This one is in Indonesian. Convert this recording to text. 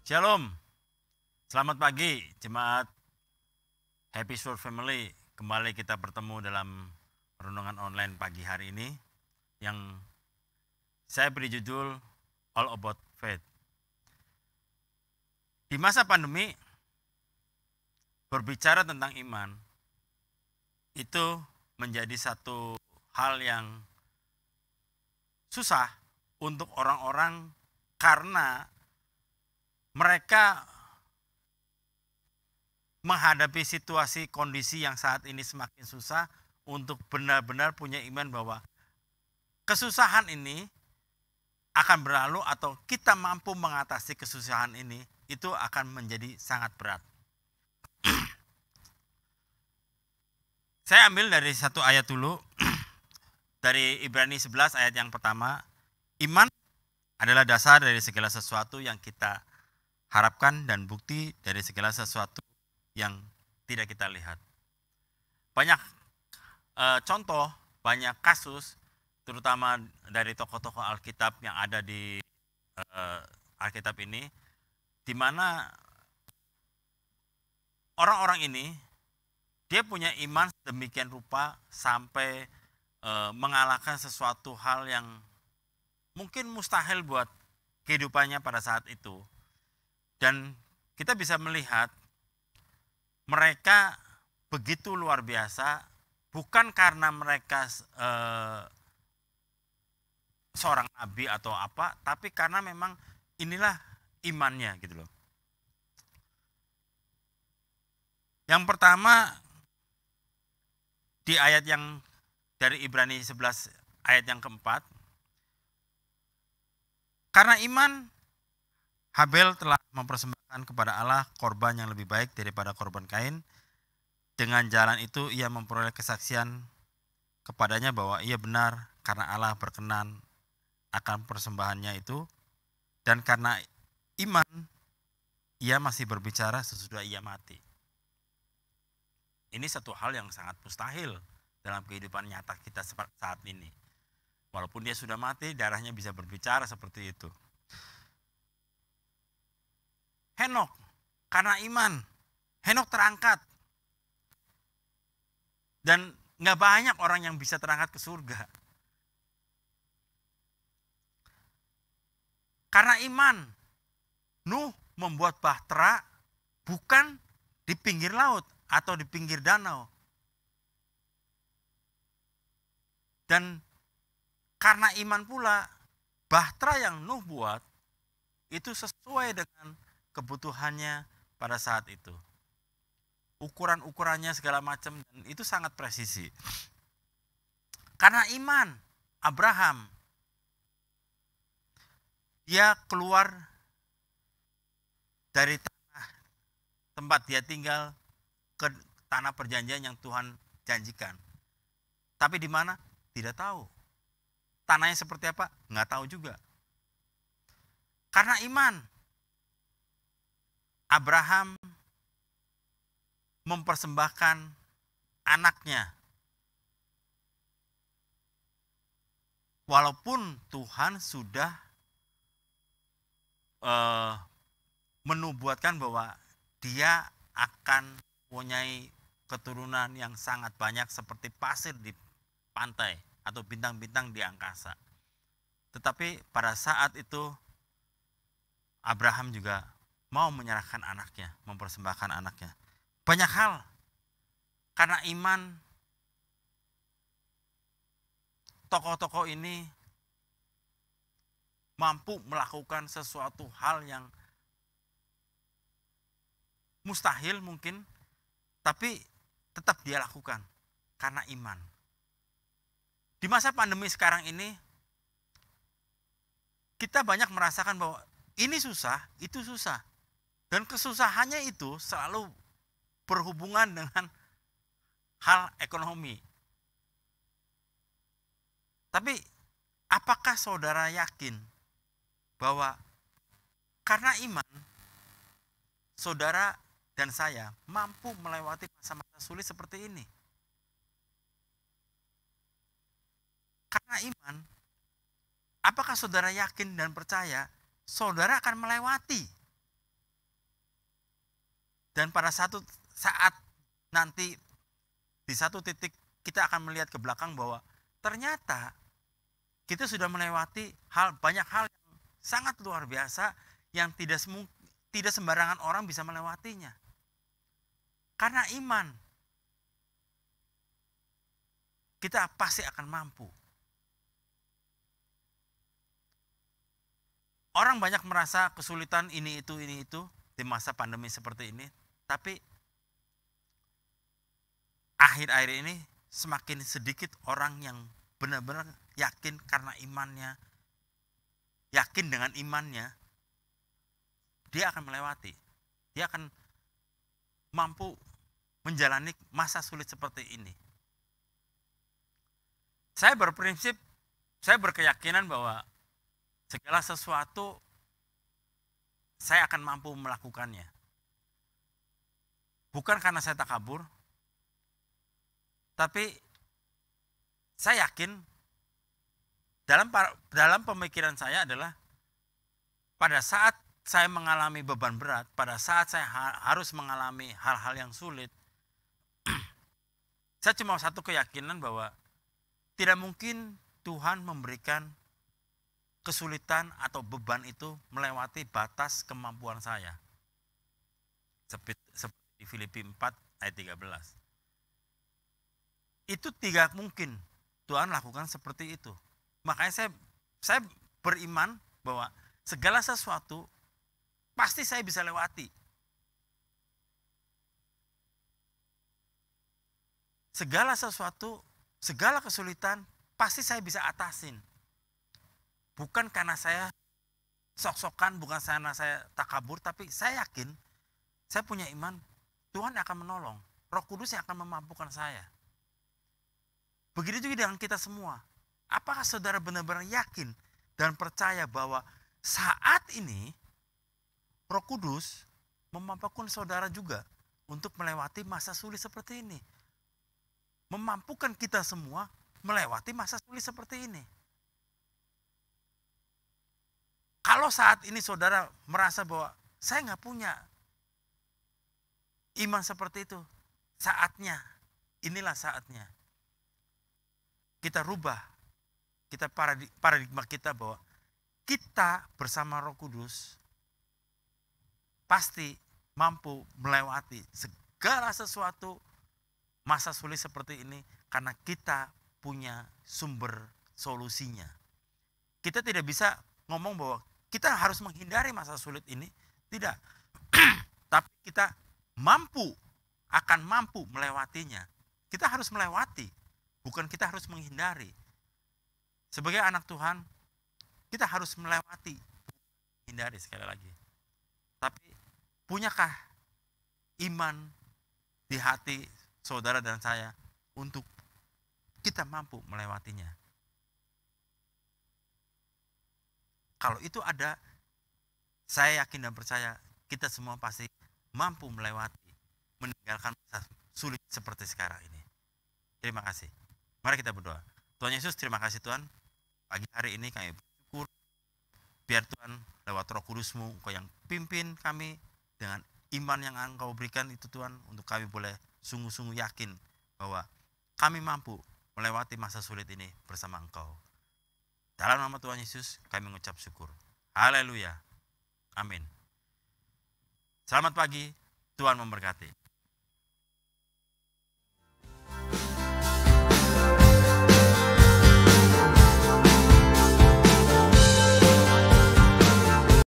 Shalom, selamat pagi jemaat Happy Soul Family. Kembali kita bertemu dalam renungan online pagi hari ini yang saya beri judul All About Faith. Di masa pandemi, berbicara tentang iman itu menjadi satu hal yang susah untuk orang-orang karena mereka menghadapi situasi kondisi yang saat ini semakin susah untuk benar-benar punya iman bahwa kesusahan ini akan berlalu atau kita mampu mengatasi kesusahan ini, itu akan menjadi sangat berat. Saya ambil dari satu ayat dulu, dari Ibrani 11 ayat yang pertama. Iman adalah dasar dari segala sesuatu yang kita harapkan dan bukti dari segala sesuatu yang tidak kita lihat. Banyak contoh, banyak kasus, terutama dari tokoh-tokoh Alkitab yang ada di Alkitab ini, di mana orang-orang ini dia punya iman sedemikian rupa sampai mengalahkan sesuatu hal yang mungkin mustahil buat kehidupannya pada saat itu. Dan kita bisa melihat mereka begitu luar biasa, bukan karena mereka seorang nabi atau apa, tapi karena memang inilah imannya gitu loh. Yang pertama di ayat yang dari Ibrani 11 ayat yang keempat, karena iman Habel telah mempersembahkan kepada Allah korban yang lebih baik daripada korban Kain. Dengan jalan itu ia memperoleh kesaksian kepadanya bahwa ia benar karena Allah berkenan akan persembahannya itu. Dan karena iman ia masih berbicara sesudah ia mati. Ini satu hal yang sangat mustahil dalam kehidupan nyata kita saat ini. Walaupun dia sudah mati, darahnya bisa berbicara seperti itu. Henok, karena iman, Henok terangkat. Dan gak banyak orang yang bisa terangkat ke surga. Karena iman, Nuh membuat bahtera bukan di pinggir laut atau di pinggir danau. Dan karena iman pula, bahtera yang Nuh buat itu sesuai dengan kebutuhannya pada saat itu. Ukuran-ukurannya segala macam, dan itu sangat presisi. Karena iman Abraham, dia keluar dari tanah tempat dia tinggal ke tanah perjanjian yang Tuhan janjikan. Tapi di mana? Tidak tahu. Tanahnya seperti apa? Nggak tahu juga. Karena iman Abraham mempersembahkan anaknya. Walaupun Tuhan sudah menubuatkan bahwa dia akan mempunyai keturunan yang sangat banyak seperti pasir di pantai atau bintang-bintang di angkasa. Tetapi pada saat itu Abraham juga mau menyerahkan anaknya, mempersembahkan anaknya. Banyak hal. Karena iman, tokoh-tokoh ini mampu melakukan sesuatu hal yang mustahil mungkin, tapi tetap dia lakukan karena iman. Di masa pandemi sekarang ini, kita banyak merasakan bahwa ini susah, itu susah. Dan kesusahannya itu selalu berhubungan dengan hal ekonomi. Tapi apakah saudara yakin bahwa karena iman, saudara dan saya mampu melewati masa-masa sulit seperti ini? Karena iman, apakah saudara yakin dan percaya saudara akan melewati Dan pada satu saat nanti di satu titik kita akan melihat ke belakang bahwa ternyata kita sudah melewati banyak hal yang sangat luar biasa yang tidak sembarangan orang bisa melewatinya. Karena iman, kita pasti akan mampu. Orang banyak merasa kesulitan ini itu di masa pandemi seperti ini, tapi akhir-akhir ini semakin sedikit orang yang benar-benar yakin karena imannya, yakin dengan imannya, dia akan melewati, dia akan mampu menjalani masa sulit seperti ini. Saya berprinsip, saya berkeyakinan bahwa segala sesuatu saya akan mampu melakukannya. Bukan karena saya takabur, tapi saya yakin dalam pemikiran saya adalah pada saat saya mengalami beban berat, pada saat saya harus mengalami hal-hal yang sulit, saya cuma satu keyakinan bahwa tidak mungkin Tuhan memberikan kesulitan atau beban itu melewati batas kemampuan saya. Seperti di Filipi 4 ayat 13. Itu tidak mungkin Tuhan lakukan seperti itu. Makanya saya beriman bahwa segala sesuatu pasti saya bisa lewati. Segala sesuatu, segala kesulitan pasti saya bisa atasin. Bukan karena saya sok-sokan, bukan karena saya takabur, tapi saya yakin, saya punya iman, Tuhan akan menolong. Roh Kudus yang akan memampukan saya. Begitu juga dengan kita semua. Apakah saudara benar-benar yakin dan percaya bahwa saat ini Roh Kudus memampukan saudara juga untuk melewati masa sulit seperti ini? Memampukan kita semua melewati masa sulit seperti ini. Kalau saat ini saudara merasa bahwa saya nggak punya iman seperti itu, saatnya, inilah saatnya. Kita rubah, kita paradigma kita bahwa kita bersama Roh Kudus pasti mampu melewati segala sesuatu masa sulit seperti ini karena kita punya sumber solusinya. Kita tidak bisa ngomong bahwa kita harus menghindari masa sulit ini, tidak. Tapi kita akan mampu melewatinya. Kita harus melewati, bukan kita harus menghindari. Sebagai anak Tuhan, kita harus melewati, hindari sekali lagi. Tapi punyakah iman di hati saudara dan saya untuk kita mampu melewatinya? Kalau itu ada, saya yakin dan percaya kita semua pasti mampu melewati, meninggalkan masa sulit seperti sekarang ini. Terima kasih. Mari kita berdoa. Tuhan Yesus, terima kasih Tuhan. Pagi hari ini kami bersyukur. Biar Tuhan lewat Roh Kudus-Mu, Engkau yang pimpin kami dengan iman yang Engkau berikan itu Tuhan, untuk kami boleh sungguh-sungguh yakin bahwa kami mampu melewati masa sulit ini bersama Engkau. Dalam nama Tuhan Yesus kami mengucap syukur. Haleluya. Amin. Selamat pagi, Tuhan memberkati.